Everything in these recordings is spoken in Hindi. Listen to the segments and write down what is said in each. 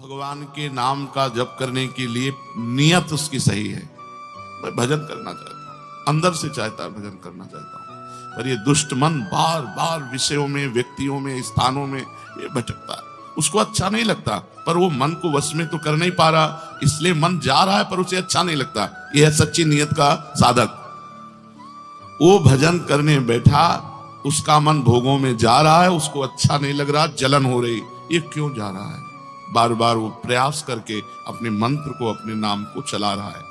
भगवान के नाम का जप करने के लिए नियत उसकी सही है। मैं भजन करना चाहता हूं, अंदर से चाहता है भजन करना चाहता हूं, पर ये दुष्ट मन बार बार विषयों में, व्यक्तियों में, स्थानों में ये भटकता है। उसको अच्छा नहीं लगता, पर वो मन को वश में तो कर नहीं पा रहा, इसलिए मन जा रहा है पर उसे अच्छा नहीं लगता। यह है सच्ची नियत का साधक। वो भजन करने बैठा, उसका मन भोगों में जा रहा है, उसको अच्छा नहीं लग रहा, जलन हो रही, ये क्यों जा रहा है? बार बार वो प्रयास करके अपने मंत्र को, अपने नाम को चला रहा है।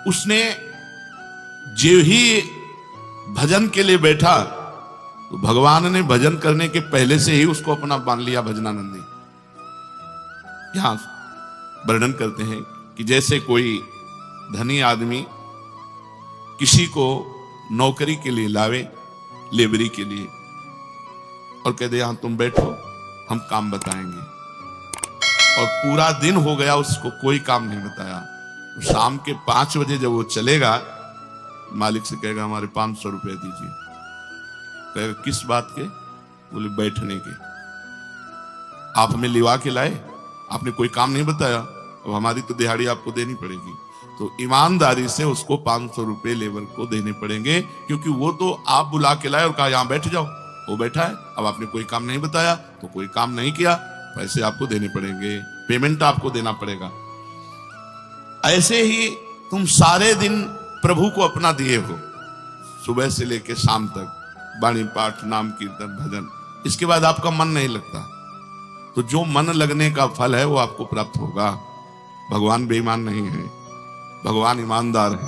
उसने जो ही भजन के लिए बैठा तो भगवान ने भजन करने के पहले से ही उसको अपना मान लिया भजनानंदी। यहां वर्णन करते हैं कि जैसे कोई धनी आदमी किसी को नौकरी के लिए लावे, लेबरी के लिए, और कह दे यहां तुम बैठो, हम काम बताएंगे, और पूरा दिन हो गया उसको कोई काम नहीं बताया, तो शाम के 5 बजे जब वो चलेगा, मालिक से कहेगा हमारे 500 रुपए दीजिए। कहेगा किस बात के? बोले बैठने के। आप हमें लिवा के लाए, आपने कोई काम नहीं बताया, अब हमारी तो दिहाड़ी आपको देनी पड़ेगी। तो ईमानदारी से उसको 500 रुपए लेबर को देने पड़ेंगे, क्योंकि वो तो आप बुला के लाए और कहा यहां बैठ जाओ, वो बैठा है, अब आपने कोई काम नहीं बताया तो कोई काम नहीं किया, पैसे आपको देने पड़ेंगे, पेमेंट आपको देना पड़ेगा। ऐसे ही तुम सारे दिन प्रभु को अपना दिए हो, सुबह से लेकर शाम तक वाणी पाठ, नाम कीर्तन, भजन, इसके बाद आपका मन नहीं लगता, तो जो मन लगने का फल है वो आपको प्राप्त होगा। भगवान बेईमान नहीं है, भगवान ईमानदार है,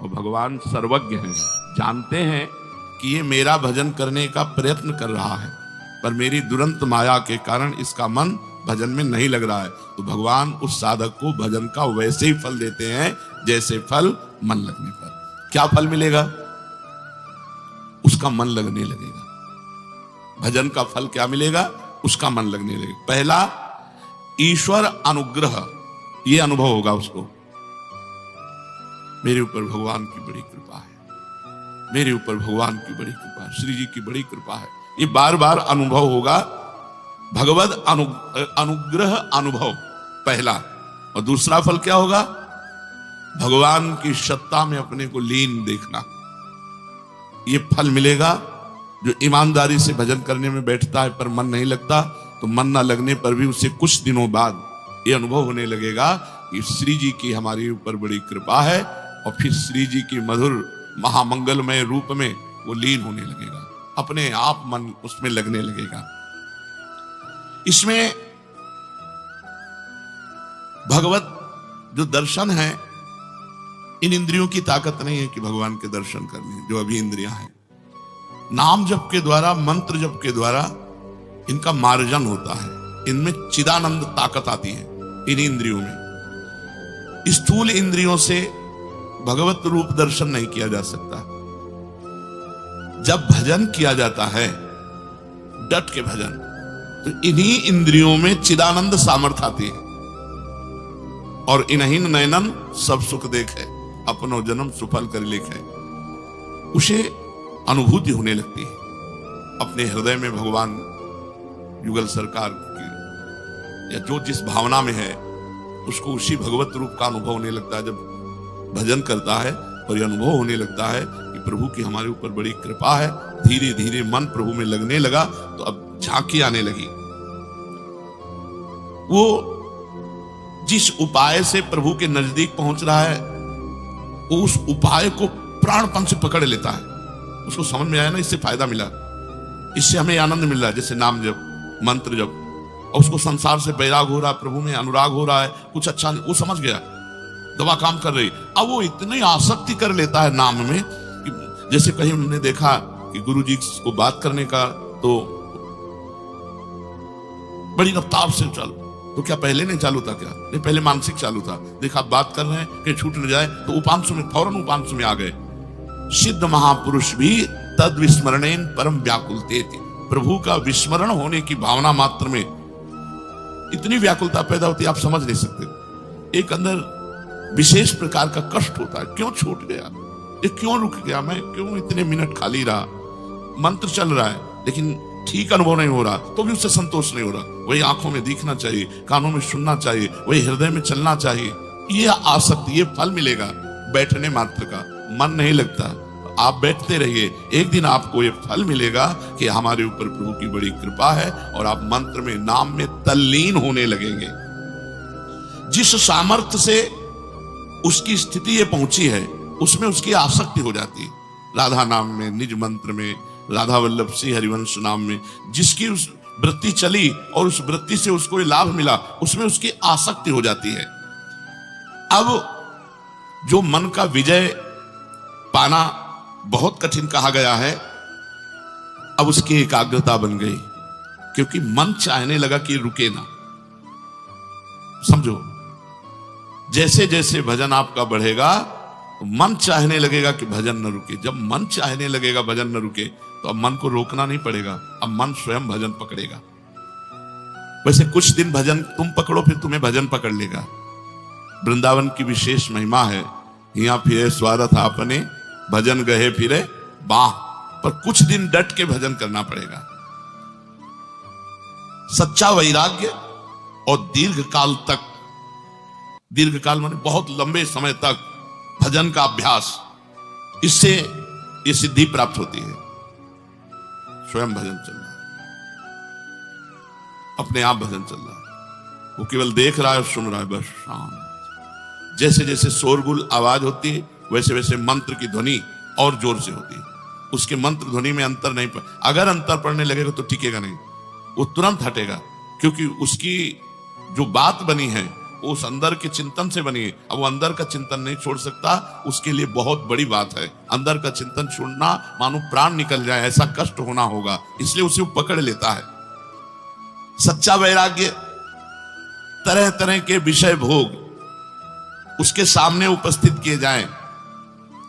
और भगवान सर्वज्ञ है, जानते हैं कि ये मेरा भजन करने का प्रयत्न कर रहा है, पर मेरी दुरंत माया के कारण इसका मन भजन में नहीं लग रहा है, तो भगवान उस साधक को भजन का वैसे ही फल देते हैं जैसे फल मन लगने पर। क्या फल मिलेगा? उसका मन लगने लगेगा। भजन का फल क्या मिलेगा? उसका मन लगने लगेगा। पहला, ईश्वर अनुग्रह, ये अनुभव होगा उसको, मेरे ऊपर भगवान की बड़ी कृपा है, मेरे ऊपर भगवान की बड़ी कृपा है, श्री जी की बड़ी कृपा है, ये बार बार अनुभव होगा। भगवद अनुग्रह अनुभव पहला। और दूसरा फल क्या होगा? भगवान की सत्ता में अपने को लीन देखना, ये फल मिलेगा। जो ईमानदारी से भजन करने में बैठता है पर मन नहीं लगता, तो मन ना लगने पर भी उसे कुछ दिनों बाद ये अनुभव होने लगेगा कि श्री जी की हमारे ऊपर बड़ी कृपा है, और फिर श्री जी की मधुर महामंगलमय रूप में वो लीन होने लगेगा, अपने आप मन उसमें लगने लगेगा। इसमें भगवत जो दर्शन है, इन इंद्रियों की ताकत नहीं है कि भगवान के दर्शन करने, जो अभी इंद्रियां हैं, नाम जप के द्वारा, मंत्र जप के द्वारा इनका मार्जन होता है, इनमें चिदानंद ताकत आती है इन इंद्रियों में। स्थूल इंद्रियों से भगवत रूप दर्शन नहीं किया जा सकता। जब भजन किया जाता है, डट के भजन, तो इन्हीं इंद्रियों में चिदानंद सामर्थ्य आती है, और इन्हीं नयनन सब सुख देखे, अपनो जन्म सुफल कर लेखे, उसे अनुभूति होने लगती है। अपने हृदय में भगवान युगल सरकार की या जो जिस भावना में है, उसको उसी भगवत रूप का अनुभव होने लगता है। जब भजन करता है और यह अनुभव होने लगता है कि प्रभु की हमारे ऊपर बड़ी कृपा है, धीरे धीरे मन प्रभु में लगने लगा, तो अब झांकी आने लगी। वो जिस उपाय से प्रभु के नजदीक पहुंच रहा है, वो उस उपाय को प्राणपन से पकड़ लेता है। उसको समझ में आया ना, इससे फायदा मिला, इससे हमें आनंद मिल रहा है, जैसे नाम जप, मंत्र जप, और उसको संसार से बैराग हो रहा है, प्रभु में अनुराग हो रहा है, कुछ अच्छा नहीं, वो समझ गया दवा काम कर रही। अब वो इतनी आसक्ति कर लेता है नाम में कि जैसे कहीं हमने देखा कि गुरु जी को बात करने का, तो बड़ी रफ्तार से चल, तो क्या पहले नहीं चालू था? क्या नहीं, पहले मानसिक चालू था। देखा बात कर रहे हैं कि छूट न जाए, तो उपांशु में फौरन उपांशु में आ गए। सिद्ध महापुरुष भी तद विस्मरणेन परम व्याकुलते थे। प्रभु का विस्मरण होने की भावना मात्र में इतनी व्याकुलता पैदा होती है, आप समझ नहीं सकते। एक अंदर विशेष प्रकार का कष्ट होता है, क्यों छूट गया, ये क्यों रुक गया, मैं क्यों इतने मिनट खाली रहा। मंत्र चल रहा है, लेकिन ठीक अनुभव नहीं हो रहा तो भी उससे संतोष नहीं हो रहा। वही आंखों में दिखना चाहिए, कानों में सुनना चाहिए, वही हृदय में चलना चाहिए। ये आसक्ति, ये फल मिलेगा बैठने मात्र का। मन नहीं लगता, आप बैठते रहिए, एक दिन आपको ये फल मिलेगा कि हमारे ऊपर प्रभु की बड़ी कृपा है और आप मंत्र में, नाम में तल्लीन होने लगेंगे। जिस सामर्थ्य से उसकी स्थिति ये पहुंची है उसमें उसकी आसक्ति हो जाती है। राधा नाम में, निज मंत्र में, राधा वल्लभ श्री हरिवंश नाम में जिसकी उस वृत्ति चली और उस वृत्ति से उसको लाभ मिला, उसमें उसकी आसक्ति हो जाती है। अब जो मन का विजय पाना बहुत कठिन कहा गया है, अब उसकी एकाग्रता बन गई, क्योंकि मन चाहने लगा कि रुके ना। समझो, जैसे जैसे भजन आपका बढ़ेगा मन चाहने लगेगा कि भजन न रुके। जब मन चाहने लगेगा भजन न रुके तो अब मन को रोकना नहीं पड़ेगा, अब मन स्वयं भजन पकड़ेगा। वैसे कुछ दिन भजन तुम पकड़ो, फिर तुम्हें भजन पकड़ लेगा। वृंदावन की विशेष महिमा है, यहाँ फिरे स्वार्थ आपने, भजन गए फिरे बाह। पर कुछ दिन डट के भजन करना पड़ेगा। सच्चा वैराग्य और दीर्घ काल तक, दीर्घ काल माने बहुत लंबे समय तक भजन का अभ्यास, इससे ये सिद्धि प्राप्त होती है। स्वयं भजन चल रहा है, अपने आप भजन चल रहा है, वो केवल देख रहा है और सुन रहा है, बस शांत। जैसे जैसे शोरगुल आवाज होती है वैसे वैसे मंत्र की ध्वनि और जोर से होती है। उसके मंत्र ध्वनि में अंतर नहीं अगर अंतर पड़ने लगेगा तो टिकेगा नहीं, वो तुरंत हटेगा, क्योंकि उसकी जो बात बनी है वो उस अंदर के चिंतन से बनी है। अब वो अंदर का चिंतन नहीं छोड़ सकता, उसके लिए बहुत बड़ी बात है। अंदर का चिंतन छोड़ना मानो प्राण निकल जाए, ऐसा कष्ट होना होगा, इसलिए उसे वो पकड़ लेता है। सच्चा वैराग्य, तरह तरह के विषय भोग उसके सामने उपस्थित किए जाएं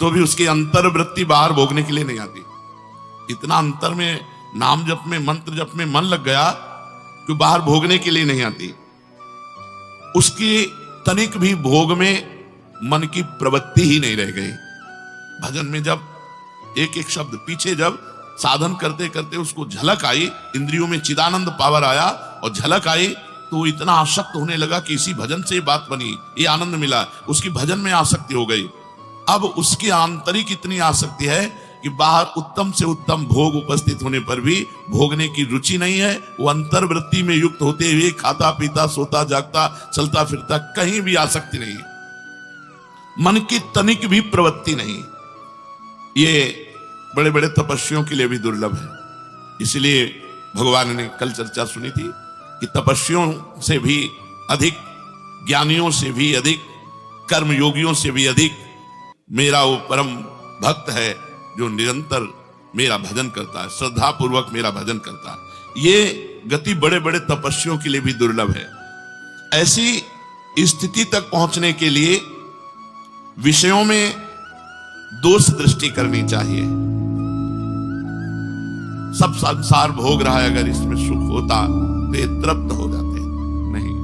तो भी उसकी अंतर्वृत्ति बाहर भोगने के लिए नहीं आती। इतना अंतर में नाम जप में, मंत्र जप में मन लग गया कि बाहर भोगने के लिए नहीं आती। उसकी तनिक भी भोग में मन की प्रवृत्ति ही नहीं रह गई। भजन में जब एक एक शब्द पीछे, जब साधन करते करते उसको झलक आई, इंद्रियों में चिदानंद पावर आया और झलक आई, तो वो इतना आसक्त होने लगा कि इसी भजन से ये बात बनी, ये आनंद मिला, उसकी भजन में आसक्ति हो गई। अब उसकी आंतरिक इतनी आसक्ति है कि बाहर उत्तम से उत्तम भोग उपस्थित होने पर भी भोगने की रुचि नहीं है। वो अंतर्वृत्ति में युक्त होते हुए खाता पीता सोता जागता चलता फिरता, कहीं भी आसक्ति नहीं, मन की तनिक भी प्रवृत्ति नहीं। ये बड़े बड़े तपस्वियों के लिए भी दुर्लभ है। इसलिए भगवान ने कल चर्चा सुनी थी कि तपस्वियों से भी अधिक, ज्ञानियों से भी अधिक, कर्मयोगियों से भी अधिक मेरा वो परम भक्त है जो निरंतर मेरा भजन करता है, श्रद्धा पूर्वक मेरा भजन करता है। ये गति बड़े बड़े तपस्वियों के लिए भी दुर्लभ है। ऐसी स्थिति तक पहुंचने के लिए विषयों में दोष दृष्टि करनी चाहिए। सब संसार भोग रहा है, अगर इसमें सुख होता तो ये तृप्त हो जाते। नहीं,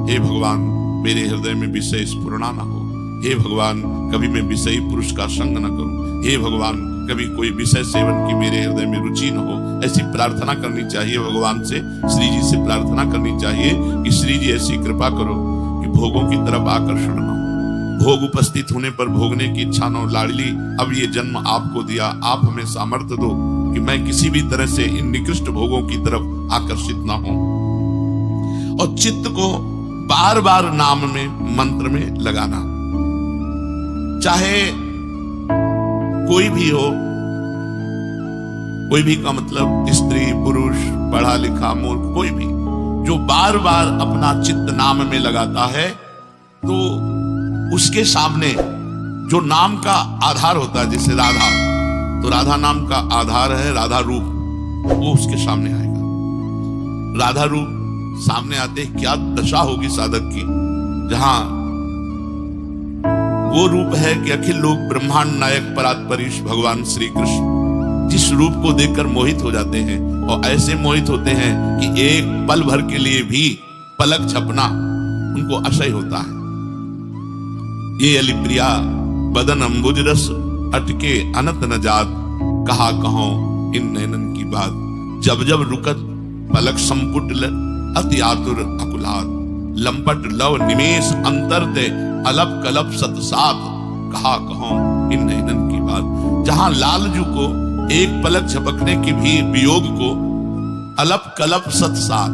हे भगवान मेरे हृदय में विषय स्फुरणा ना हो। हे भगवान कभी मैं विषयी पुरुष का संग न करूं। हे भगवान कभी कोई विषय सेवन की मेरे हृदय में रुचि न हो। ऐसी प्रार्थना करनी चाहिए भगवान से, श्री जी से प्रार्थना करनी चाहिए कि श्री जी ऐसी कृपा करो कि भोगों की तरफ आकर्षण न हो, भोग उपस्थित होने पर भोगने की इच्छा न हो। लाडली, अब ये जन्म आपको दिया, आप हमें सामर्थ्य दो कि मैं किसी भी तरह से इन निकृष्ट भोगों की तरफ आकर्षित ना हूं। और चित्त को बार बार नाम में, मंत्र में लगाना, चाहे कोई भी हो, कोई भी का मतलब स्त्री पुरुष, पढ़ा लिखा मूर्ख, कोई भी जो बार बार अपना चित्त नाम में लगाता है, तो उसके सामने जो नाम का आधार होता है, जैसे राधा, तो राधा नाम का आधार है राधा रूप, वो उसके सामने आएगा। राधा रूप सामने आते क्या दशा होगी साधक की, जहां वो रूप है कि अखिल लोक ब्रह्मांड नायक परात्परीश भगवान श्री कृष्ण जिस रूप को देखकर मोहित हो जाते हैं, और ऐसे मोहित होते हैं कि एक पल भर के लिए भी पलक झपना उनको असह्य होता है। ये अलिप्रिया बदन अंबुज रस अटके अनत न जात, कहा कहो इन नैनन की बात। जब जब रुकत पलक संपुट अति आतुर अकुलात, लंपट लव निमेष अंतर दे अलप कलप सतसात, कहा कहूं इन नैनन की बात। जहां लालजू को एक पलक झपकने की भी वियोग को अलप कलप सतसात,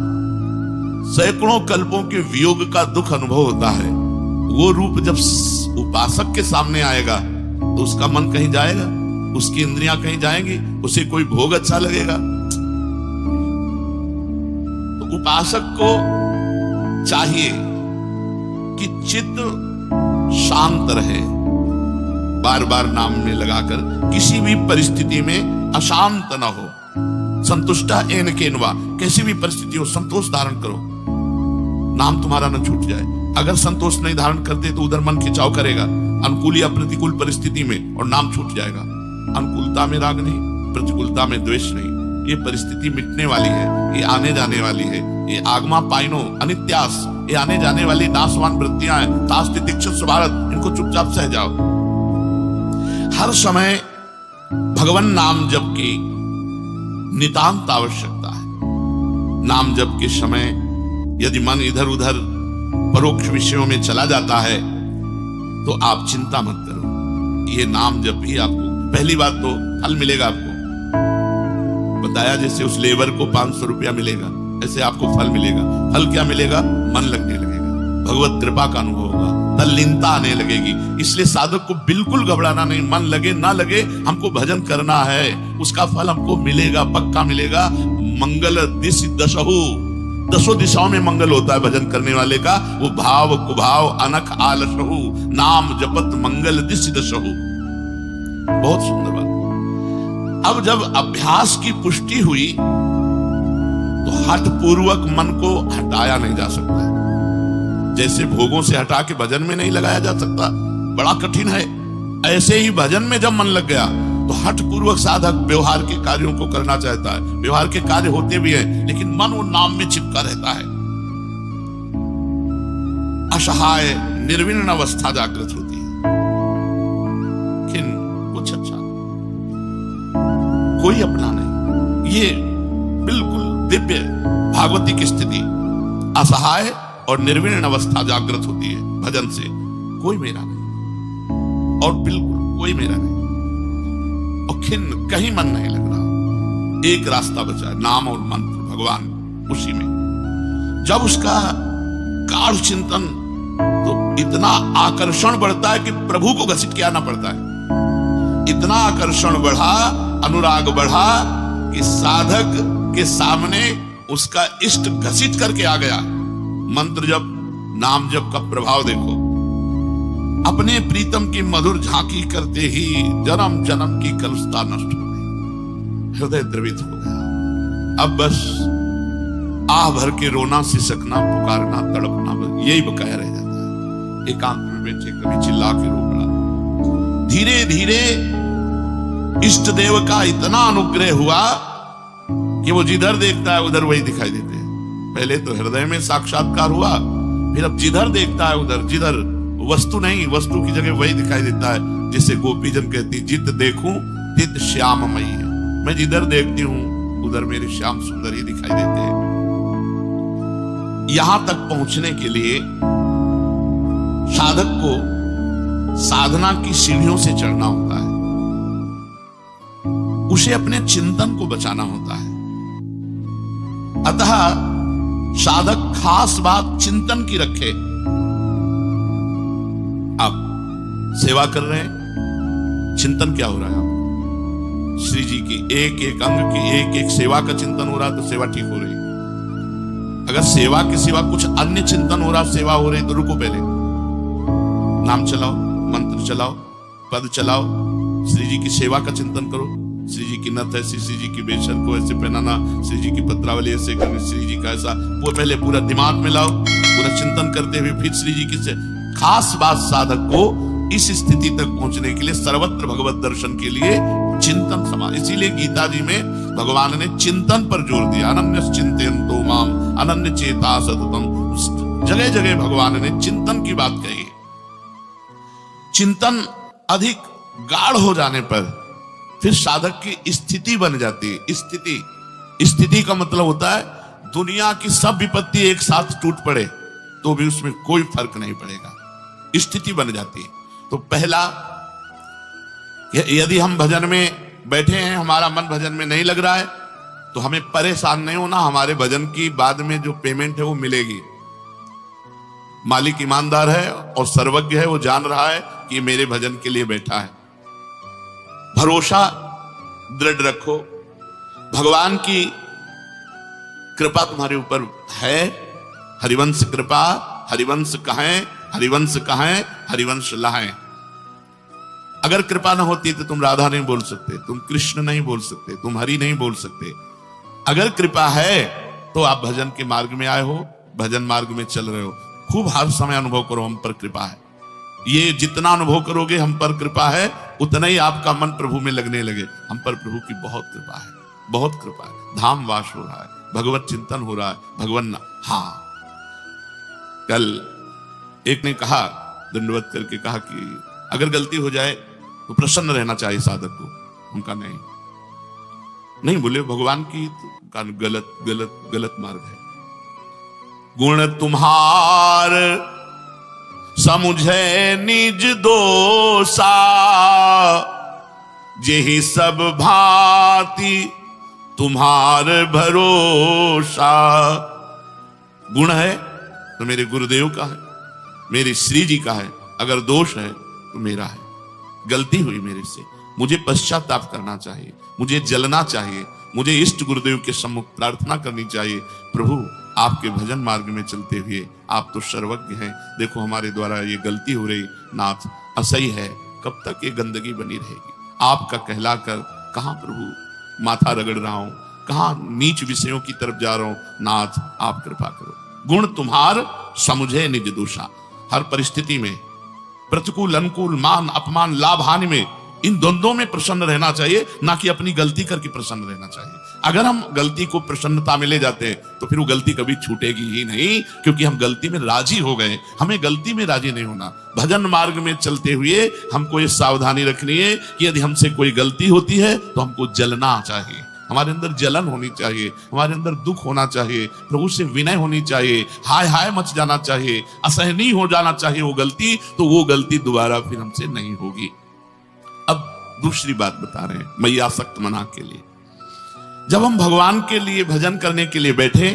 सैकड़ों कल्पों के वियोग का दुख अनुभव होता है, वो रूप जब उपासक के सामने आएगा तो उसका मन कहीं जाएगा, उसकी इंद्रियां कहीं जाएंगी, उसे कोई भोग अच्छा लगेगा। तो उपासक को चाहिए कि चित्त शांत रहे, बार बार नाम में लगाकर किसी भी परिस्थिति में अशांत न हो। संतुष्टा एन केनवा, कैसी भी परिस्थिति हो संतोष धारण करो, नाम तुम्हारा न छूट जाए। अगर संतोष नहीं धारण करते तो उधर मन खिंचाव करेगा अनुकूल या प्रतिकूल परिस्थिति में और नाम छूट जाएगा। अनुकूलता में राग नहीं, प्रतिकूलता में द्वेष नहीं। ये परिस्थिति मिटने वाली है, ये आने जाने वाली है, ये आगमा पाइनो अनित्यास, ये आने जाने वाली नाशवान वृत्तियां हैं, तास्ति दीक्षित स्वभारत, इनको चुपचाप सह जाओ। हर समय भगवान नाम जप की नितांत आवश्यकता है। नाम जप के समय यदि मन इधर उधर परोक्ष विषयों में चला जाता है तो आप चिंता मत करो, ये नाम जप ही आपको पहली बात तो फल मिलेगा। आपको बताया जैसे उस लेबर को 500 रुपया मिलेगा, ऐसे आपको फल मिलेगा। फल क्या मिलेगा? मन लगने लगेगा, भगवत कृपा का अनुभव होगा, तल्लीनता आने लगेगी। इसलिए साधक को बिल्कुल घबराना नहीं, मन लगे ना लगे हमको भजन करना है, उसका फल हमको मिलेगा, पक्का मिलेगा। मंगल दिश दशहु, दसों दिशाओं में मंगल होता है भजन करने वाले का। वो भाव कुभाव अनख आलसहु, नाम जपत मंगल दिश दशहु। बहुत सुंदर बात। अब जब अभ्यास की पुष्टि हुई तो हठ पूर्वक मन को हटाया नहीं जा सकता। जैसे भोगों से हटा के भजन में नहीं लगाया जा सकता, बड़ा कठिन है, ऐसे ही भजन में जब मन लग गया तो हठ पूर्वक साधक व्यवहार के कार्यों को करना चाहता है। व्यवहार के कार्य होते भी हैं लेकिन मन वो नाम में चिपका रहता है। असहाय निर्विण्ण अवस्था जागृत होती है। कुछ अच्छा कोई अपना नहीं, ये बिल्कुल दिव्य भागवती की स्थिति। असहाय और निर्विण्ण अवस्था जागृत होती है भजन से। कोई मेरा नहीं और बिल्कुल कोई मेरा नहीं, और खिन्न कहीं मन नहीं लग रहा। एक रास्ता बचा है, नाम और मंत्र, भगवान उसी में। जब उसका गाढ़ चिंतन तो इतना आकर्षण बढ़ता है कि प्रभु को घसीट के आना पड़ता है। इतना आकर्षण बढ़ा, अनुराग बढ़ा कि साधक के सामने उसका इष्ट घसीट करके आ गया। मंत्र जप, नाम जप का प्रभाव देखो। अपने प्रीतम की मधुर झांकी करते ही जन्म जन्म की कलुषता नष्ट हो गई, हृदय द्रवित हो गया। अब बस आह भर के रोना, सिसकना, पुकारना, तड़पना, बस यही बकाया रह जाता है। एकांत में बैठे कभी चिल्ला के रो पड़ा। धीरे धीरे इष्ट देव का इतना अनुग्रह हुआ कि वो जिधर देखता है उधर वही दिखाई देते हैं। पहले तो हृदय में साक्षात्कार हुआ, फिर अब जिधर देखता है उधर, जिधर वस्तु नहीं वस्तु की जगह वही दिखाई देता है। जिसे गोपीजन कहती, जित देखूं तित श्याममयी है। मैं जिधर देखती हूं उधर मेरे श्याम सुंदर ही दिखाई देते हैं। यहां तक पहुंचने के लिए साधक को साधना की सीढ़ियों से चढ़ना होता है, उसे अपने चिंतन को बचाना होता है। अतः साधक खास बात चिंतन की रखे। आप सेवा कर रहे हैं, चिंतन क्या हो रहा है आपको? श्री जी की एक एक अंग की एक एक सेवा का चिंतन हो रहा है तो सेवा ठीक हो रही है। अगर सेवा के सिवा कुछ अन्य चिंतन हो रहा, सेवा हो रही, तो रुको, पहले नाम चलाओ, मंत्र चलाओ, पद चलाओ, श्री जी की सेवा का चिंतन करो। श्री जी की नथ ऐसी, श्री जी की बेशर को ऐसे पहनाना, श्री जी की पत्रावली ऐसे करनी, श्री जी का ऐसा, वो पहले पूरा दिमाग में लाओ। पूरा चिंतन करते हुए फिर श्री जी की से खास बात साधक को इस स्थिति तक पहुंचने के लिए सर्वत्र भगवत दर्शन के लिए चिंतन समान। इसीलिए गीता जी में भगवान ने चिंतन पर जोर दिया। अनन्य चिंतयन्तो माम अनन्य चेता सततम। जगह जगह भगवान ने चिंतन की बात कही। चिंतन अधिक गाढ़ हो जाने पर फिर साधक की स्थिति बन जाती है। स्थिति स्थिति का मतलब होता है दुनिया की सब विपत्ति एक साथ टूट पड़े तो भी उसमें कोई फर्क नहीं पड़ेगा, स्थिति बन जाती है। तो पहला, यदि हम भजन में बैठे हैं, हमारा मन भजन में नहीं लग रहा है, तो हमें परेशान नहीं होना, हमारे भजन की बाद में जो पेमेंट है वो मिलेगी। मालिक ईमानदार है और सर्वज्ञ है, वो जान रहा है कि मेरे भजन के लिए बैठा है। भरोसा दृढ़ रखो, भगवान की कृपा तुम्हारे ऊपर है। हरिवंश कृपा, हरिवंश कहें, हरिवंश कहें, हरिवंश लाएं। अगर कृपा ना होती तो तुम राधा नहीं बोल सकते, तुम कृष्ण नहीं बोल सकते, तुम हरि नहीं बोल सकते। अगर कृपा है तो आप भजन के मार्ग में आए हो, भजन मार्ग में चल रहे हो। खूब हर समय अनुभव करो हम पर कृपा है। ये जितना अनुभव करोगे हम पर कृपा है, उतना ही आपका मन प्रभु में लगने लगे। हम पर प्रभु की बहुत कृपा है, बहुत कृपा है। धाम वास हो रहा है, भगवत चिंतन हो रहा है, भगवान। हाँ, कल एक ने कहा, दंडवत करके कहा कि अगर गलती हो जाए तो प्रसन्न रहना चाहिए साधक को। उनका नहीं बोले भगवान की तो गलत गलत गलत मार्ग है। गुण तुम्हार समुझे निज दोषा, जेहि सब भांति तुम्हार भरोसा। गुण है तो मेरे गुरुदेव का है, मेरे श्री जी का है। अगर दोष है तो मेरा है, गलती हुई मेरे से, मुझे पश्चाताप करना चाहिए, मुझे जलना चाहिए, मुझे इष्ट गुरुदेव के सम्मुख प्रार्थना करनी चाहिए। प्रभु आपके भजन मार्ग में चलते हुए आप तो सर्वज्ञ हैं, देखो हमारे द्वारा ये गलती हो रही नाथ, असही है, कब तक ये गंदगी बनी रहेगी। आपका कहलाकर कहां प्रभु माथा रगड़ रहा हूं, कहां नीच विषयों की तरफ जा रहा हूं। नाथ आप कृपा करो। गुण तुम्हार समुझे निज दोषा। हर परिस्थिति में, प्रतिकूल अनुकूल, मान अपमान, लाभ हानि में, इन द्वंद्वों में प्रसन्न रहना चाहिए, ना कि अपनी गलती करके प्रसन्न रहना चाहिए। अगर हम गलती को प्रसन्नता में ले जाते हैं तो फिर वो गलती कभी छूटेगी ही नहीं, क्योंकि हम गलती में राजी हो गए। हमें गलती में राजी नहीं होना। भजन मार्ग में चलते हुए हमको ये सावधानी रखनी है कि यदि हमसे कोई गलती होती है तो हमको जलना चाहिए, हमारे अंदर जलन होनी चाहिए, हमारे अंदर दुख होना चाहिए, प्रभु से विनय होनी चाहिए, हाय हाय मच जाना चाहिए, असहनीय हो जाना चाहिए वो गलती, तो वो गलती दोबारा फिर हमसे नहीं होगी। अब दूसरी बात बता रहे हैं मैया सक्त मना के लिए। जब हम भगवान के लिए भजन करने के लिए बैठे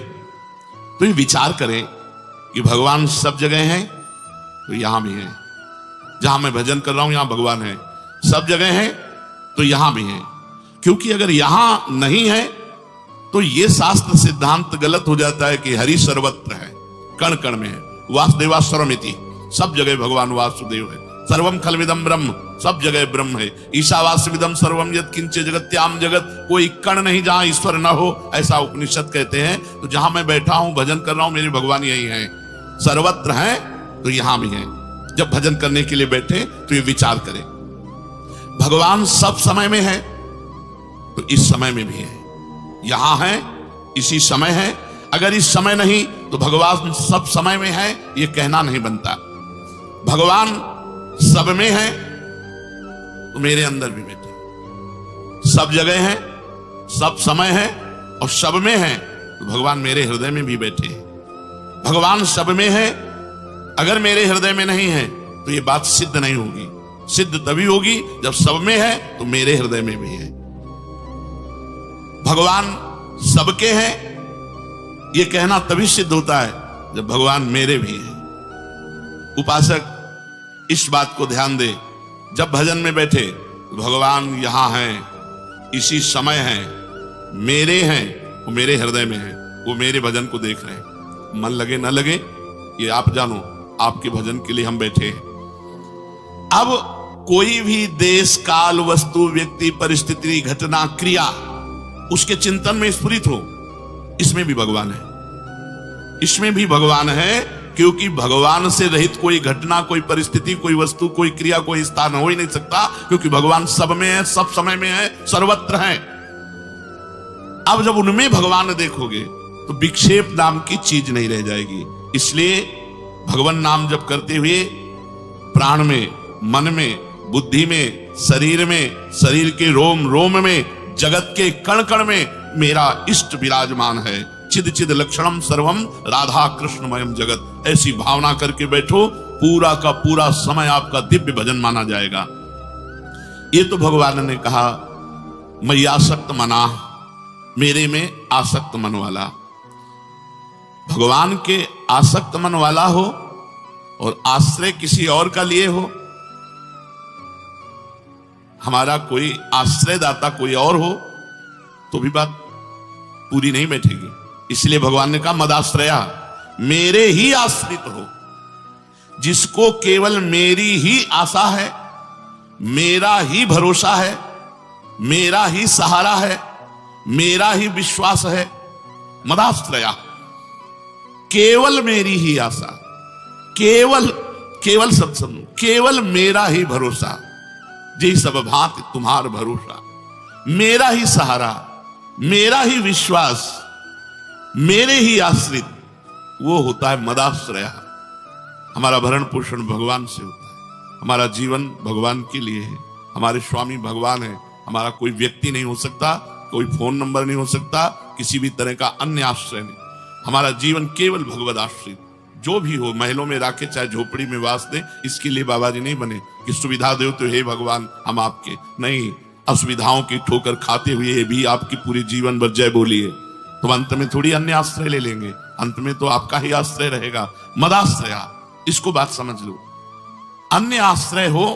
तो ये विचार करें कि भगवान सब जगह हैं तो यहां भी हैं, जहां मैं भजन कर रहा हूं यहां भगवान है, सब जगह हैं तो यहां भी हैं। क्योंकि अगर यहां नहीं है तो ये शास्त्र सिद्धांत गलत हो जाता है कि हरि सर्वत्र है, कण कण में है। वासुदेवा सर्वमिति, सब जगह भगवान वासुदेव है। सर्वम खलविदम ब्रह्म, सब जगह ब्रह्म है। ईशावास्यविदम सर्वम यत् किंच जगत्याम जगत, कोई कण नहीं जहां ईश्वर न हो, ऐसा उपनिषद कहते हैं। तो जहां मैं बैठा हूं भजन कर रहा हूं मेरे भगवान यही हैं, सर्वत्र हैं तो यहां भी हैं। जब भजन करने के लिए बैठे तो ये विचार करें, भगवान सब समय में है तो इस समय में भी है, यहां है इसी समय है। अगर इस समय नहीं तो भगवान सब समय में है ये कहना नहीं बनता। भगवान सब में है तो मेरे अंदर भी बैठे, सब जगह है, सब समय है और सब में है तो भगवान मेरे हृदय में भी बैठे हैं। भगवान सब में है, अगर मेरे हृदय में नहीं है तो ये बात सिद्ध नहीं होगी। सिद्ध तभी होगी जब सब में है तो मेरे हृदय में भी है। भगवान सबके हैं ये कहना तभी सिद्ध होता है जब भगवान मेरे भी हैं। उपासक इस बात को ध्यान दे, जब भजन में बैठे तो भगवान यहां हैं, इसी समय हैं, मेरे हैं, वो मेरे हृदय में हैं, वो मेरे भजन को देख रहे हैं। मन लगे न लगे ये आप जानो, आपके भजन के लिए हम बैठे हैं। अब कोई भी देश काल वस्तु व्यक्ति परिस्थिति घटना क्रिया उसके चिंतन में स्फुरित हो, इसमें भी भगवान है, इसमें भी भगवान है। क्योंकि भगवान से रहित कोई घटना, कोई परिस्थिति, कोई वस्तु, कोई क्रिया, कोई स्थान हो ही नहीं सकता, क्योंकि भगवान सब में है, सब समय में है, सर्वत्र है। अब जब उनमें भगवान देखोगे तो विक्षेप नाम की चीज नहीं रह जाएगी। इसलिए भगवान नाम जप करते हुए प्राण में, मन में, बुद्धि में, शरीर के रोम रोम में, जगत के कण कण में मेरा इष्ट विराजमान है। चिद चिद लक्षणम सर्वम राधा कृष्णमयम जगत, ऐसी भावना करके बैठो, पूरा का पूरा समय आपका दिव्य भजन माना जाएगा। ये तो भगवान ने कहा मैयासक्त मना, मेरे में आसक्त मन वाला। भगवान के आसक्त मन वाला हो और आश्रय किसी और का लिए हो, हमारा कोई आश्रयदाता कोई और हो तो भी बात पूरी नहीं बैठेगी। इसलिए भगवान ने कहा मदाश्रया, मेरे ही आश्रित हो, जिसको केवल मेरी ही आशा है, मेरा ही भरोसा है, मेरा ही सहारा है, मेरा ही विश्वास है। मदाश्रया, केवल मेरी ही आशा, केवल सत्संग, केवल मेरा ही भरोसा, जी सब भांति तुम्हार भरोसा, मेरा ही सहारा, मेरा ही विश्वास, मेरे ही आश्रित, वो होता है मदाश्रया। हमारा भरण पोषण भगवान से होता है, हमारा जीवन भगवान के लिए है, हमारे स्वामी भगवान है। हमारा कोई व्यक्ति नहीं हो सकता, कोई फोन नंबर नहीं हो सकता, किसी भी तरह का अन्य आश्रय नहीं। हमारा जीवन केवल भगवद आश्रित, जो भी हो, महलों में राखे चाहे झोपड़ी में वास दे, इसके लिए बाबा जी नहीं बने कि सुविधा दो तो हे भगवान हम आपके, नहीं, असुविधाओं की ठोकर खाते हुए भी आपकी पूरी जीवन भर जय बोलिए, तो अंत में थोड़ी अन्य आश्रय ले लेंगे, अंत में तो आपका ही आश्रय रहेगा। मदाश्रया, इसको बात समझ लो। अन्य आश्रय हो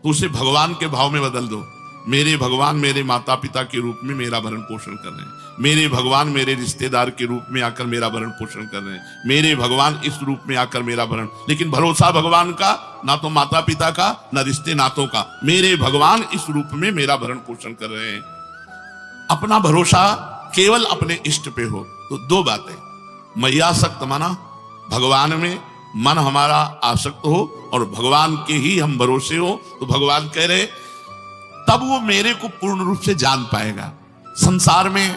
तो उसे भगवान के भाव में बदल दो। मेरे भगवान मेरे माता पिता के रूप में मेरा भरण पोषण कर रहे हैं, मेरे भगवान मेरे रिश्तेदार के रूप में आकर मेरा भरण पोषण कर रहे हैं, मेरे भगवान इस रूप में आकर मेरा भरण, लेकिन भरोसा भगवान का, ना तो माता पिता का, ना रिश्ते नातों का, मेरे भगवान इस रूप में मेरा भरण पोषण कर रहे हैं। अपना भरोसा केवल अपने इष्ट पे हो तो दो बातें, मैयासक्त मना, भगवान में मन हमारा आसक्त हो और भगवान के ही हम भरोसे हो, तो भगवान कह रहे तब वो मेरे को पूर्ण रूप से जान पाएगा। संसार में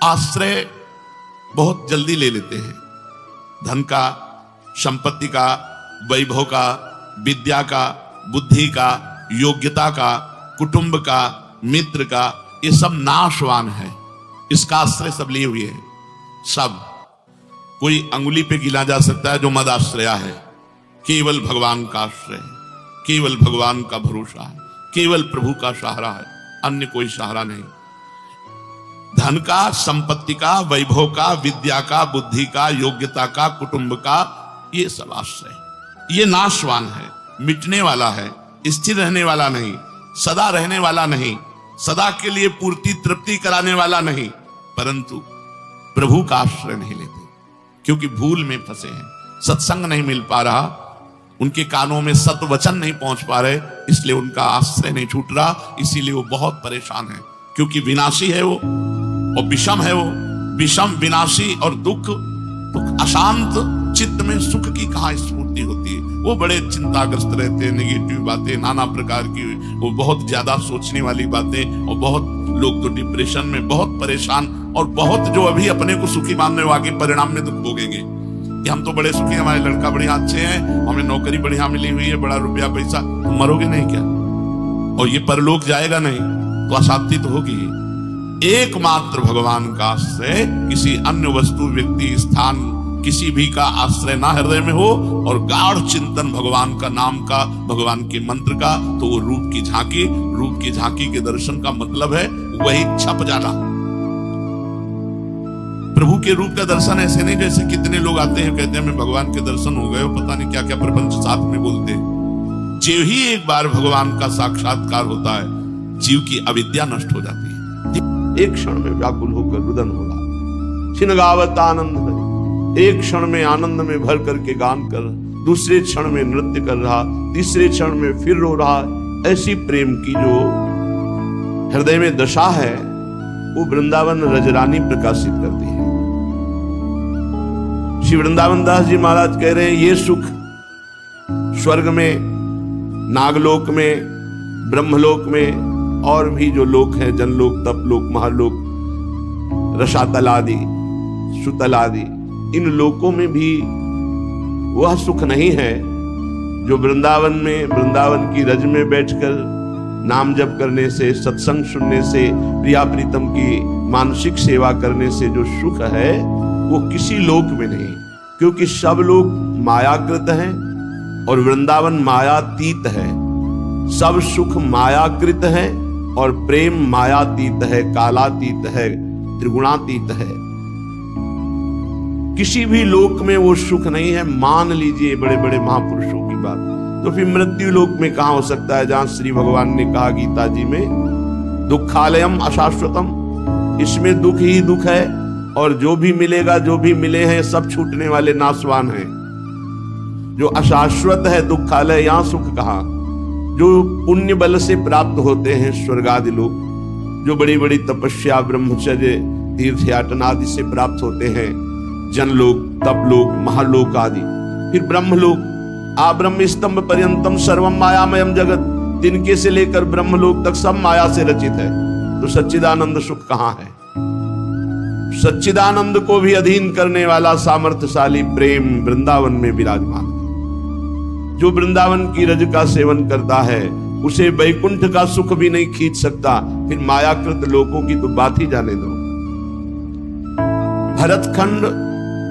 आश्रय बहुत जल्दी ले लेते हैं, धन का, संपत्ति का, वैभव का, विद्या का, बुद्धि का, योग्यता का, कुटुंब का, मित्र का, ये सब नाशवान है, इसका आश्रय सब लिए हुए है। सब कोई अंगुली पे गिना जा सकता है जो मद आश्रया है, केवल भगवान का आश्रय, केवल भगवान का भरोसा है, केवल प्रभु का सहारा है, अन्य कोई सहारा नहीं। धन का, संपत्ति का, वैभव का, विद्या का, बुद्धि का, योग्यता का, कुटुंब का, ये सब आश्रय, ये नाशवान है, मिटने वाला है, स्थिर रहने वाला नहीं, सदा रहने वाला नहीं, सदा के लिए पूर्ति तृप्ति कराने वाला नहीं। परंतु प्रभु का आश्रय नहीं लेते क्योंकि भूल में फंसे हैं, सत्संग नहीं मिल पा रहा, उनके कानों में सत्य वचन नहीं पहुंच पा रहे, इसलिए उनका आश्रय नहीं छूट रहा, इसीलिए वो बहुत परेशान है। क्योंकि विनाशी है वो और विषम है वो, विषम विनाशी और दुख, तो अशांत चित्त में सुख की कहाँ स्फूर्ति होती है। वो बड़े चिंताग्रस्त रहते हैं, नेगेटिव बातें, नाना प्रकार की, वो बहुत ज्यादा सोचने वाली बातें, और बहुत लोग तो डिप्रेशन में बहुत परेशान, और बहुत जो अभी अपने को सुखी मानने वाले परिणाम में दुख भोगेंगे कि हम तो बड़े सुखी, हमारे लड़का बढ़िया अच्छे हैं, हमें नौकरी बढ़िया मिली हुई है, बड़ा रुपया पैसा, तुम मरोगे नहीं क्या? और ये परलोक जाएगा नहीं तो अशांति तो होगी। एकमात्र भगवान का आश्रय, किसी अन्य वस्तु, व्यक्ति, स्थान, किसी भी का आश्रय ना हृदय में हो, और गाढ़ चिंतन भगवान का नाम का, भगवान के मंत्र का, तो वो रूप की झांकी, रूप की झांकी के दर्शन का मतलब है वही छप जाना। प्रभु के रूप का दर्शन ऐसे नहीं जैसे कितने लोग आते हैं कहते हैं हमें भगवान के दर्शन हो गए, पता नहीं क्या क्या प्रपंच साथ में बोलते हैं। जीव ही एक बार भगवान का साक्षात्कार होता है, जीव की अविद्या नष्ट हो जाती है। एक क्षण में व्याकुल होकर रुदन होगा, छिन गावत आनंद करे, एक क्षण में आनंद में भर करके गान कर, दूसरे क्षण में नृत्य कर रहा, तीसरे क्षण में फिर रो रहा। ऐसी प्रेम की जो हृदय में दशा है वो वृंदावन रजरानी प्रकाशित करती है। श्री वृंदावन दास जी महाराज कह रहे हैं ये सुख स्वर्ग में, नागलोक में, ब्रह्मलोक में, और भी जो लोक हैं, जनलोक, तपलोक, महालोक, रसातल आदि, सुतल आदि, इन लोकों में भी वह सुख नहीं है जो वृंदावन में, वृंदावन की रज में बैठकर नाम जप करने से, सत्संग सुनने से, प्रिया प्रीतम की मानसिक सेवा करने से जो सुख है वो किसी लोक में नहीं, क्योंकि सब लोग मायाकृत हैं और वृंदावन मायातीत है। सब सुख मायाकृत है और प्रेम मायातीत है, कालातीत है, त्रिगुणातीत है। किसी भी लोक में वो सुख नहीं है। मान लीजिए बड़े बड़े महापुरुषों की बात, तो फिर मृत्यु लोक में कहां हो सकता है, जहां श्री भगवान ने कहा गीता जी में, दुखालयम अशाश्वतम, इसमें दुख ही दुख है और जो भी मिलेगा, जो भी मिले हैं सब छूटने वाले नाशवान हैं। जो अशाश्वत है दुखालय, यहां सुख कहां, जो पुण्य बल से प्राप्त होते हैं स्वर्ग आदि लोग, जो बड़ी बड़ी तपस्या ब्रह्मचर्य तीर्थ यातना आदि से प्राप्त होते हैं, जनलोक, तपलोक, महालोक आदि। फिर ब्रह्मलोक, आ ब्रह्म स्तंभ पर्यंतम सर्वम मायामयम जगत, तिनके से लेकर ब्रह्मलोक तक सब माया से रचित है। तो सच्चिदानंद सुख कहां है? सच्चिदानंद को भी अधीन करने वाला सामर्थ्यशाली प्रेम वृंदावन में विराजमान है। जो वृंदावन की रज का सेवन करता है उसे वैकुंठ का सुख भी नहीं खींच सकता, फिर मायाकृत लोकों की तो बात ही जाने दो। भरतखंड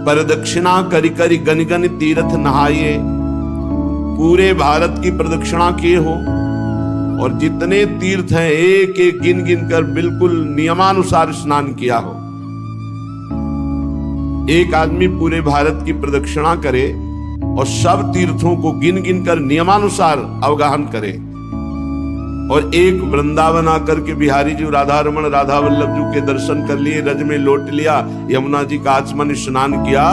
प्रदक्षिणा करी करी गन गन तीर्थ नहाइए, पूरे भारत की प्रदक्षिणा किए हो और जितने तीर्थ हैं एक एक गिन गिन कर बिल्कुल नियमानुसार स्नान किया हो। एक आदमी पूरे भारत की प्रदक्षिणा करे और सब तीर्थों को गिन गिन कर नियमानुसार अवगाहन करे, और एक वृंदावन आकर के बिहारी जी राधा रमन राधा वल्लभ जी के दर्शन कर लिए, रज में लौट लिया, यमुना जी का आचमन स्नान किया,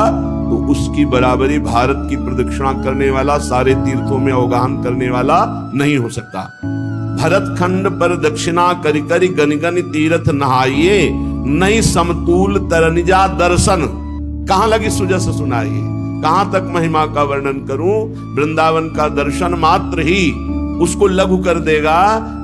तो उसकी बराबरी भारत की प्रदक्षिणा करने वाला, सारे तीर्थों में अवगाहन करने वाला नहीं हो सकता। भरत खंड पर दक्षिणा करी करी गन गन तीर्थ नहाइए, नहीं समतूल तरनिजा दर्शन, कहां लगी सुजस सुनाइए। कहां तक महिमा का वर्णन करूं? वृंदावन का दर्शन मात्र ही उसको लघु कर देगा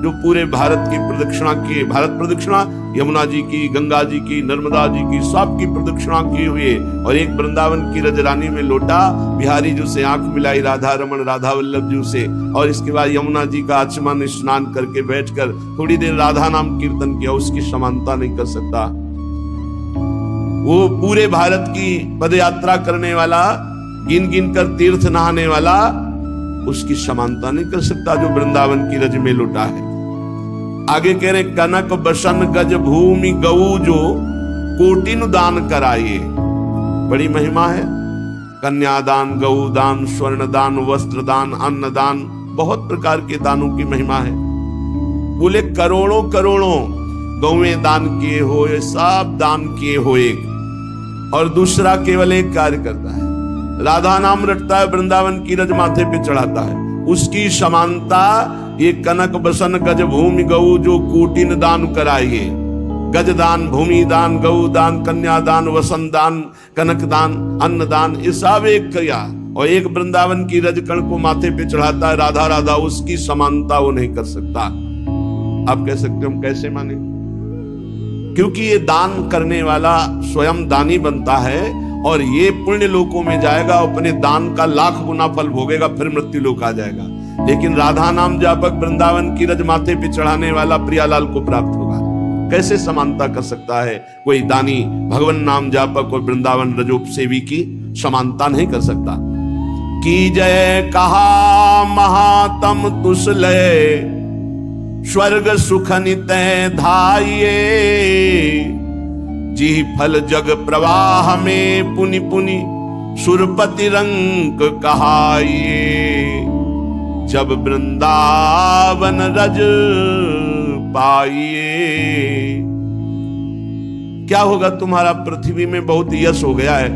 जो पूरे भारत की प्रदक्षिणा किए। भारत प्रदक्षिणा यमुना जी की, गंगा जी की, नर्मदा जी की, सबकी प्रदक्षिणा की हुई, और एक वृंदावन की रजरानी में लौटा, बिहारी जी से आंख मिलाई राधा रमन राधा वल्लभ जी से, और इसके बाद यमुना जी का आचमन स्नान करके बैठकर थोड़ी देर राधा नाम कीर्तन किया, उसकी समानता नहीं कर सकता। वो पूरे भारत की पदयात्रा करने वाला, गिन गिन कर तीर्थ नहाने वाला, उसकी समानता नहीं कर सकता जो वृंदावन की रज में लुटा है। आगे कह रहे कनक बसन गज भूमि गऊ जो कोटिन दान कराइए, बड़ी महिमा है। कन्यादान, गऊ दान, स्वर्ण दान, वस्त्र दान, अन्न दान, बहुत प्रकार के दानों की महिमा है। बोले करोड़ों करोड़ों गौएं दान किए हो, ये सब दान किए हो एक, और दूसरा केवल एक कार्य करता है, राधा नाम रटता है, वृंदावन की रज माथे पे चढ़ाता है, उसकी समानता ये कनक बसन गज भूमि गऊ जो कोटिन दान कराइए। गज दान, भूमि दान, गऊ दान, कन्या दान, वसन दान, कनक दान, अन्न दान, ये सब एक किया, और एक वृंदावन की रज कण को माथे पे चढ़ाता है राधा राधा, उसकी समानता वो नहीं कर सकता। आप कह सकते हो हम कैसे माने? क्योंकि ये दान करने वाला स्वयं दानी बनता है और ये पुण्य लोकों में जाएगा, अपने दान का लाख गुना फल भोगेगा, फिर मृत्यु लोक आ जाएगा। लेकिन राधा नाम जापक वृंदावन की रज माथे पे चढ़ाने वाला प्रियालाल को प्राप्त होगा। कैसे समानता कर सकता है कोई दानी? भगवान नाम जापक और वृंदावन रजोपसेवी की समानता नहीं कर सकता। की जय कहा महातम तुसलय, स्वर्ग सुख नित्य धाइये, जी फल जग प्रवाह में पुनि पुनि सुरपति रंग कहाइए, जब वृंदावन रज पाइए। क्या होगा तुम्हारा? पृथ्वी में बहुत यश हो गया है,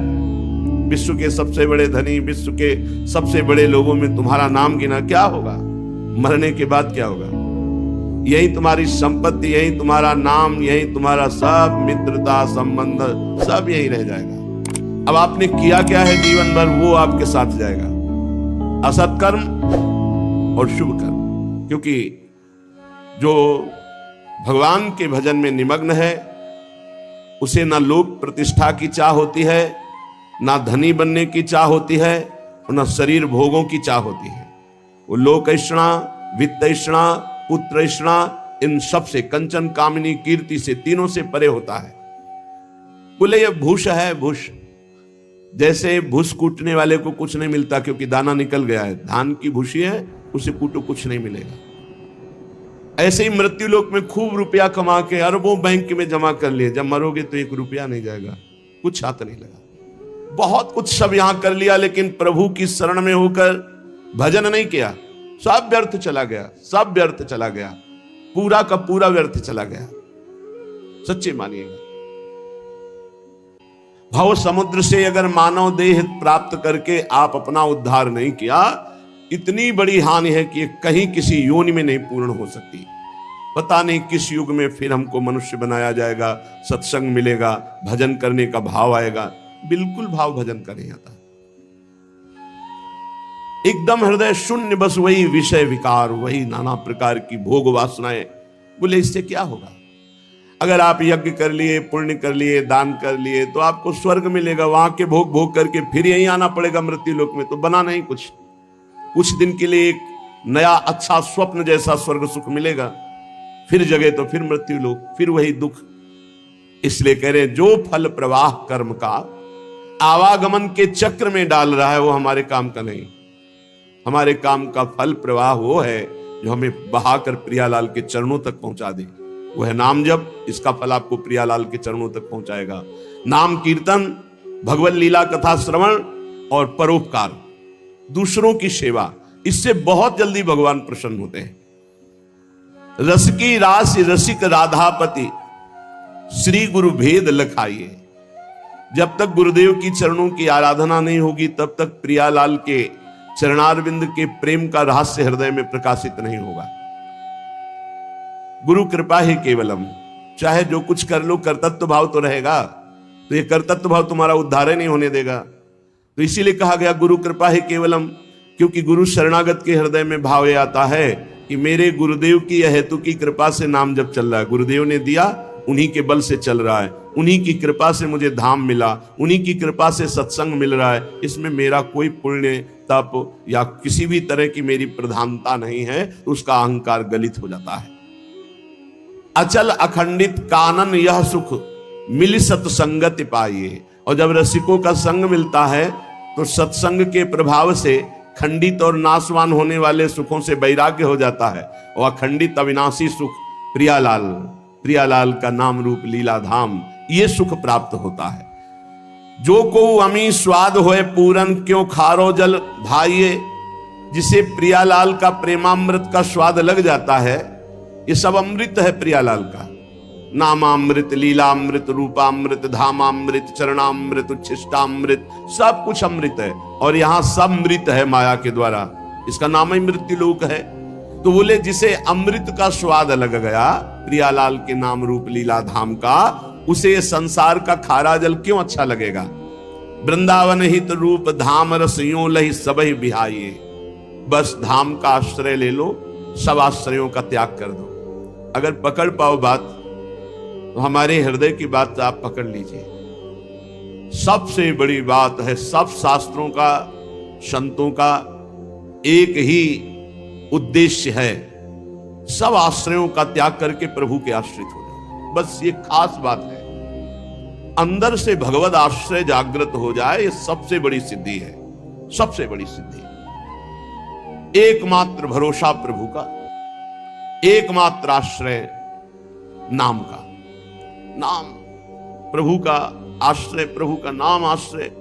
विश्व के सबसे बड़े धनी, विश्व के सबसे बड़े लोगों में तुम्हारा नाम गिना, क्या होगा? मरने के बाद क्या होगा? यही तुम्हारी संपत्ति, यही तुम्हारा नाम, यही तुम्हारा सब मित्रता संबंध सब यही रह जाएगा। अब आपने किया क्या है जीवन भर, वो आपके साथ जाएगा, असत कर्म और शुभ कर्म। क्योंकि जो भगवान के भजन में निमग्न है उसे ना लोक प्रतिष्ठा की चाह होती है, ना धनी बनने की चाह होती है, और ना शरीर भोगों की चाह होती है। वो लोक ऐषणा, वित्त ऐषणा, पुत्रैषणा, इन सब से, कंचन, कामिनी, कीर्ति से, तीनों से परे होता है। बोले ये भूष है, भूष। जैसे भूस कूटने वाले को कुछ नहीं मिलता क्योंकि दाना निकल गया है, धान की भूसी है, उसे कूटो कुछ नहीं मिलेगा। ऐसे ही मृत्यु लोक में खूब रुपया कमा के अरबों बैंक में जमा कर लिए, जब मरोगे तो 1 रुपया नहीं जाएगा, कुछ हाथ नहीं लगा। बहुत कुछ सब यहां कर लिया, लेकिन प्रभु की शरण में होकर भजन नहीं किया, सब व्यर्थ चला गया, सब व्यर्थ चला गया, पूरा का पूरा व्यर्थ चला गया। सच्चे मानिएगा। भव समुद्र से अगर मानव देह प्राप्त करके आप अपना उद्धार नहीं किया, इतनी बड़ी हानि है कि कहीं किसी योनि में नहीं पूर्ण हो सकती। पता नहीं किस युग में फिर हमको मनुष्य बनाया जाएगा, सत्संग मिलेगा, भजन करने का भाव आएगा। बिल्कुल भाव भजन का नहीं आता, एकदम हृदय शून्य, बस वही विषय विकार, वही नाना प्रकार की भोग वासनाएं। बोले इससे क्या होगा? अगर आप यज्ञ कर लिए, पुण्य कर लिए, दान कर लिए, तो आपको स्वर्ग मिलेगा, वहां के भोग भोग करके फिर यहीं आना पड़ेगा मृत्यु लोक में। तो बना नहीं कुछ दिन के लिए एक नया अच्छा स्वप्न जैसा स्वर्ग सुख मिलेगा, फिर जगह तो फिर मृत्यु लोक, फिर वही दुख। इसलिए कह रहे हैं जो फल प्रवाह कर्म का आवागमन के चक्र में डाल रहा है वो हमारे काम का नहीं। हमारे काम का फल प्रवाह वो है जो हमें बहाकर प्रियालाल के चरणों तक पहुंचा दे। वो है नाम जप, इसका फल आपको प्रियालाल के चरणों तक पहुंचाएगा। नाम कीर्तन, भगवत लीला कथा श्रवण और परोपकार, दूसरों की सेवा, इससे बहुत जल्दी भगवान प्रसन्न होते हैं। रस की रास रसिक राधापति, श्री गुरु भेद लखाइए। जब तक गुरुदेव की चरणों की आराधना नहीं होगी तब तक प्रियालाल के चरणारविंद के प्रेम का रहस्य हृदय में प्रकाशित नहीं होगा। गुरु कृपा ही केवलम, चाहे जो कुछ कर लो कर्तृत्व भाव तो रहेगा, तो ये कर्तृत्व भाव तुम्हारा उद्धार नहीं होने देगा। तो इसीलिए कहा गया गुरु कृपा ही केवलम, क्योंकि गुरु शरणागत के हृदय में भाव ये आता है कि मेरे गुरुदेव की हेतु की कृपा से नाम जब चल रहा है, गुरुदेव ने दिया, उन्हीं के बल से चल रहा है, उन्हीं की कृपा से मुझे धाम मिला, उन्हीं की कृपा से सत्संग मिल रहा है, इसमें मेरा कोई पुण्य तप या किसी भी तरह की मेरी प्रधानता नहीं है, तो उसका अहंकार गलित हो जाता है। अचल अखंडित कानन यह सुख मिल सत्संगति पाइए। और जब रसिकों का संग मिलता है तो सत्संग के प्रभाव से खंडित और नाशवान होने वाले सुखों से वैराग्य हो जाता है, और अखंडित अविनाशी सुख प्रियालाल, प्रियालाल का नाम रूप लीला धाम, ये सुख प्राप्त होता है। जो को अमी स्वाद होए पूरन क्यों खारो जल भाइये। जिसे प्रियालाल का प्रेमामृत का स्वाद लग जाता है, ये सब अमृत है प्रियालाल का। नामामृत, लीलामृत, रूपामृत, धामामृत, चरणामृत, उच्छिष्टामृत, सब कुछ अमृत है। और यहां सब मृत है माया के द्वारा, इसका नाम ही मृत्यु लोक है। तो बोले जिसे अमृत का स्वाद लग गया प्रियालाल के नाम रूप लीला धाम का, उसे संसार का खारा जल क्यों अच्छा लगेगा। वृंदावन हित रूप धाम रस यूं लहि सबहि बिहाइए। बस धाम का आश्रय ले लो, सब आश्रयों का त्याग कर दो। अगर पकड़ पाओ बात तो हमारे हृदय की बात आप पकड़ लीजिए। सबसे बड़ी बात है, सब शास्त्रों का, संतों का एक ही उद्देश्य है, सब आश्रयों का त्याग करके प्रभु के आश्रित हो जाओ। बस ये खास बात है, अंदर से भगवत आश्रय जागृत हो जाए, ये सबसे बड़ी सिद्धि है, सबसे बड़ी सिद्धि। एकमात्र भरोसा प्रभु का, एकमात्र आश्रय नाम का, नाम प्रभु का आश्रय, प्रभु का नाम आश्रय।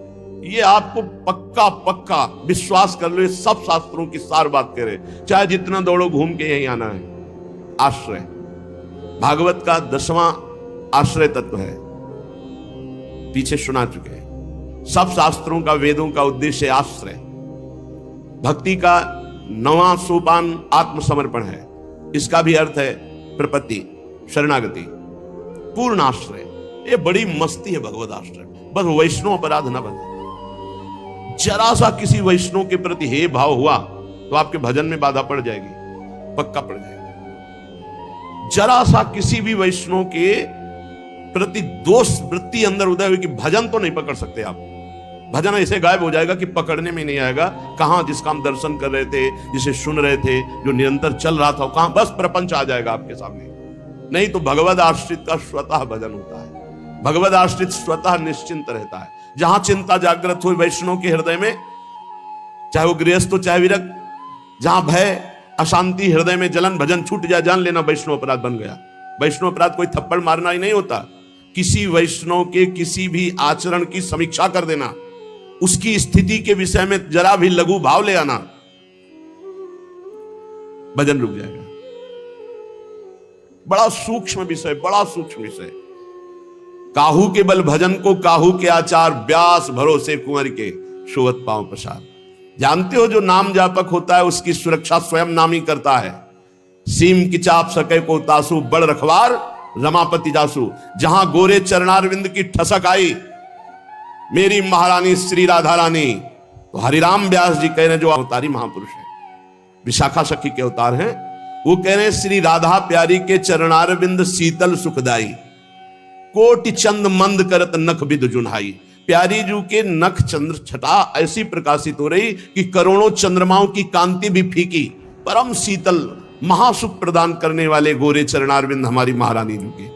ये आपको पक्का पक्का विश्वास कर लो, ये सब शास्त्रों की सार बात करे, चाहे जितना दौड़ो घूम के यहीं आना है। आश्रय भागवत का 10वां आश्रय तत्व है, पीछे सुना चुके हैं। सब शास्त्रों का, वेदों का उद्देश्य आश्रय। भक्ति का 9वां सोपान आत्मसमर्पण है, इसका भी अर्थ है प्रपत्ति, शरणागति, पूर्ण आश्रय। ये बड़ी मस्ती है भगवत आश्रय। बस वैष्णव अपराध न बने। जरा सा किसी वैष्णव के प्रति हे भाव हुआ तो आपके भजन में बाधा पड़ जाएगी, पक्का पड़ जाएगी। जरा सा किसी भी वैष्णव के प्रति दोष वृत्ति अंदर उदय हुई कि भजन तो नहीं पकड़ सकते आप, भजन ऐसे गायब हो जाएगा कि पकड़ने में नहीं आएगा। कहां जिसका हम दर्शन कर रहे थे, जिसे सुन रहे थे, जो निरंतर चल रहा था, कहां बस प्रपंच आ जाएगा आपके सामने। नहीं तो भगवद आश्रित का स्वतः भजन होता है। भगवद आश्रित स्वतः निश्चिंत रहता है। जहां चिंता जागृत हो वैष्णव के हृदय में, चाहे वो गृहस्थ हो चाहे विरक्त, जहां भय अशांति हृदय में जलन, भजन छूट जाए, जान लेना वैष्णव अपराध बन गया। वैष्णव अपराध कोई थप्पड़ मारना ही नहीं होता। किसी वैष्णव के किसी भी आचरण की समीक्षा कर देना, उसकी स्थिति के विषय में जरा भी लघु भाव ले आना, भजन रुक जाएगा। बड़ा सूक्ष्म विषय, बड़ा सूक्ष्म विषय। काहू के बल भजन को काहू के आचार, व्यास भरोसे कुंवर के शोभत पांव प्रसाद। जानते हो जो नाम जापक होता है उसकी सुरक्षा स्वयं नाम ही करता है। सीम की चाप सके को तासु, बड़ रखवार रमापति जासु। जहां गोरे चरणारविंद की ठसक आई, मेरी महारानी श्री राधा रानी, तो हरिराम व्यास जी कह रहे हैं, जो अवतारी महापुरुष है, विशाखा सखी के अवतार हैं, वो कह रहे हैं श्री राधा प्यारी के चरणारविंद शीतल सुखदाई, कोटि चंद मंद करत नख बिद जुन्हाई। प्यारी जू के नख चंद्र छटा ऐसी प्रकाशित हो रही कि करोड़ों चंद्रमाओं की कांति भी फीकी। परम शीतल महासुख प्रदान करने वाले गोरे चरणारविंद हमारी महारानी जू के।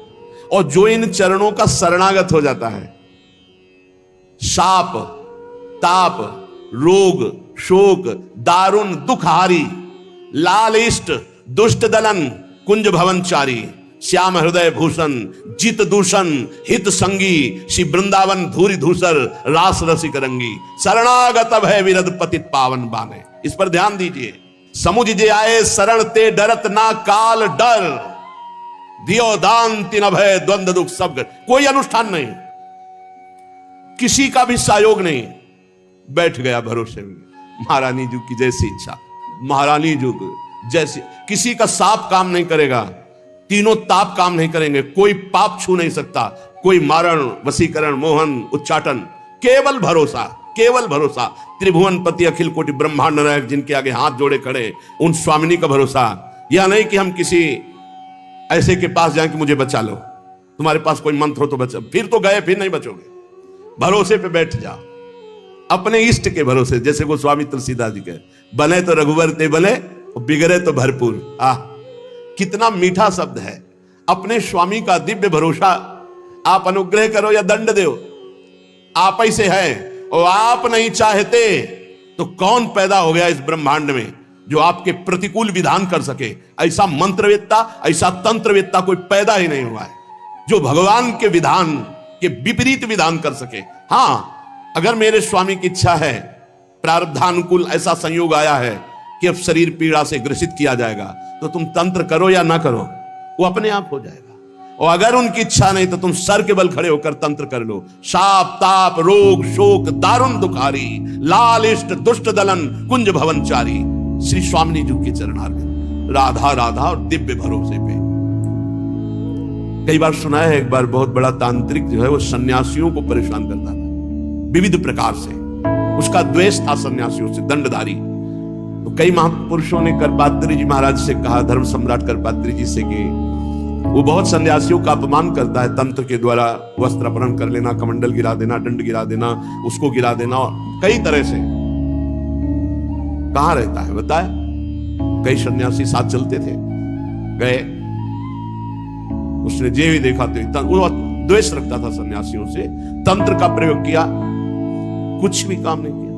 और जो इन चरणों का शरणागत हो जाता है, शाप ताप रोग शोक दारुण दुखहारी, लाल इष्ट दुष्ट दलन कुंज भवनचारी, श्याम हृदय भूषण जित दूषण हित संगी, श्री वृंदावन धूरी धूसर रास रसिक रंगी, शरणागत भय विरद पतित पावन बाने। इस पर ध्यान दीजिए। समुझ जे आए शरण ते डरत ना काल डर, दियो दान तिन भय द्वंद दुख सब। कोई अनुष्ठान नहीं, किसी का भी सहयोग नहीं, बैठ गया भरोसे में। महारानी जी की जैसी इच्छा, महारानी जी जैसी, किसी का साप काम नहीं करेगा, तीनों ताप काम नहीं करेंगे, कोई पाप छू नहीं सकता, कोई मारण वसीकरण मोहन उच्चाटन, केवल भरोसा, केवल भरोसा। त्रिभुवन पति अखिल कोटि ब्रह्मांड नायक जिनके आगे हाथ जोड़े खड़े, उन स्वामिनी का भरोसा। यह नहीं कि हम किसी ऐसे के पास जाएं कि मुझे बचा लो, तुम्हारे पास कोई मंत्र हो तो बचा, फिर तो गए, फिर नहीं बचोगे। भरोसे पे बैठ जाओ, अपने इष्ट के भरोसे। जैसे वो स्वामी तुलसीदास जी के, बने तो रघुवर ते बने, बिगड़े तो भरपूर। कितना मीठा शब्द है। अपने स्वामी का दिव्य भरोसा। आप अनुग्रह करो या दंड दो, आप ही से है, और आप नहीं चाहते तो कौन पैदा हो गया इस ब्रह्मांड में जो आपके प्रतिकूल विधान कर सके। ऐसा मंत्रवेत्ता, ऐसा तंत्रवेत्ता कोई पैदा ही नहीं हुआ है जो भगवान के विधान के विपरीत विधान कर सके। हां, अगर मेरे स्वामी की इच्छा है, प्रारब्धानुकूल ऐसा संयोग आया है कि अब शरीर पीड़ा से ग्रसित किया जाएगा, तो तुम तंत्र करो या ना करो, वो अपने आप हो जाएगा। और अगर उनकी इच्छा नहीं तो तुम सर के बल खड़े होकर तंत्र कर लो। शाप ताप रोग शोक दारुण दुखारी, लाल इष्ट दुष्ट दलन कुंज भवनचारी। श्री स्वामिनी जी के चरणारविंद, राधा राधा और दिव्य भरोसे पे। कई बार सुना है, एक बार बहुत बड़ा तांत्रिक जो है वो सन्यासियों को परेशान करता था विविध प्रकार से, उसका द्वेष था सन्यासियों से, दंडधारी। तो कई महापुरुषों ने करपात्री जी महाराज से कहा, धर्म सम्राट करपात्री जी से, कि वो बहुत सन्यासियों का अपमान करता है, तंत्र के द्वारा वस्त्र अपहरण कर लेना, कमंडल गिरा देना, दंड गिरा देना, उसको गिरा देना, और कई तरह से। कहां रहता है बताए? कई सन्यासी साथ चलते थे, गए, उसने जे भी देखा तो वो द्वेष रखता था सन्यासियों से, तंत्र का प्रयोग किया, कुछ भी काम नहीं किया।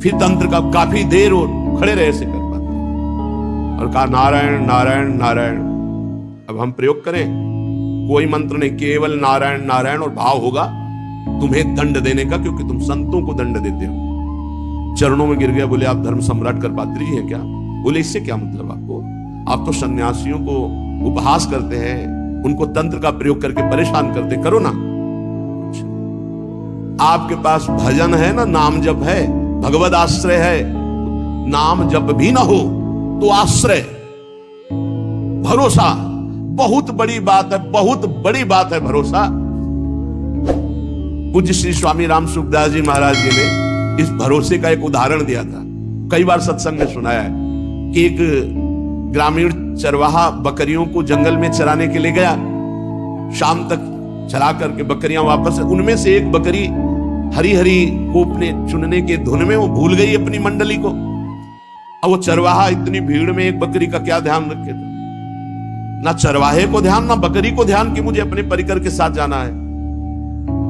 फिर तंत्र का काफी देर और खड़े रहे ऐसे कर पाते, और कहा नारायण नारायण नारायण। अब हम प्रयोग करें, कोई मंत्र नहीं, केवल नारायण नारायण, और भाव होगा तुम्हें दंड देने का, क्योंकि तुम संतों को दंड देते हो। चरणों में गिर गया, बोले आप धर्म सम्राट करपात्री जी हैं क्या? बोले इससे क्या मतलब आपको? आप तो सन्यासियों को उपहास करते हैं, उनको तंत्र का प्रयोग करके परेशान करते, करो ना। आपके पास भजन है ना, नाम जप है, भगवद आश्रय है, नाम जप भी ना हो तो आश्रय भरोसा बहुत बड़ी बात है, बहुत बड़ी बात है भरोसा। पूज्य श्री स्वामी राम सुखदास जी महाराज जी ने इस भरोसे का एक उदाहरण दिया था। कई बार सत्संग में सुनाया है कि एक ग्रामीण चरवाहा बकरियों को जंगल में चराने के लिए गया, शाम तक चरा करके बकरियां वापस, उनमें से एक बकरी हरी हरी कूपने चुनने के धुन में वो भूल गई अपनी मंडली को। अब वो चरवाहा इतनी भीड़ में एक बकरी का क्या ध्यान रखे था, ना चरवाहे को ध्यान ना बकरी को ध्यान कि मुझे अपने परिकर के साथ जाना है।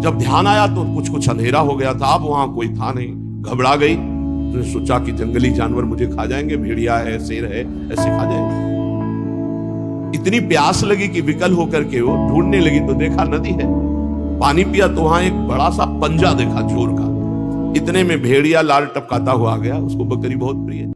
जब ध्यान आया तो कुछ कुछ अंधेरा हो गया था, अब वहां कोई था नहीं, घबरा गई। तो सोचा कि जंगली जानवर मुझे खा जाएंगे, भेड़िया है, शेर है, ऐसे खा जाएंगे। इतनी प्यास लगी कि विकल होकर के वो ढूंढने लगी तो देखा नदी है। पानी पिया तो वहां एक बड़ा सा पंजा देखा चोर का। इतने में भेड़िया लाल टपकाता हुआ आ गया, उसको बकरी बहुत प्रिय।